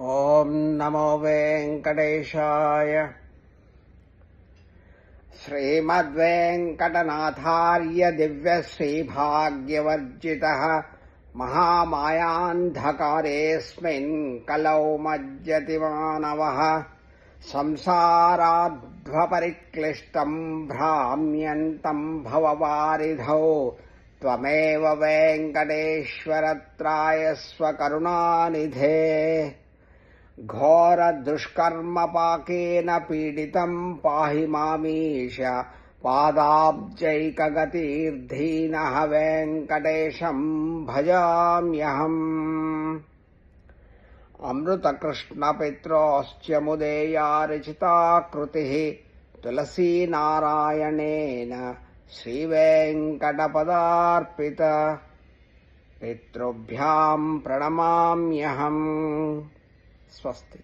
ఓం నమో వెంకటేశాయ. శ్రీమద్వేంకటనాథార్య దివ్యశ్రీభాగ్యవర్జితః మహామాయాంధకారేऽస్మిన్ కలౌ మజ్జతి మానవః. సంసారాధ్వపరిక్లిష్టం భ్రామ్యంతం భవవారిధౌ త్వమేవ వెంకటేశ్వరత్రాయస్వ కరుణానిధే. ఘోరదుష్కర్మపాకేన పీడితం పాహి మామీశ పాదాబ్జైకగతిర్ధీనః వెంకటేశం భజామ్యహం. అమృతకృష్ణపిత్రోశ్చ ముదేయా రచితాకృతిః తులసీనారాయణేన శ్రీవేంకటపదార్పిత. పితృభ్యాం ప్రణమామ్యహం. స్వస్తి.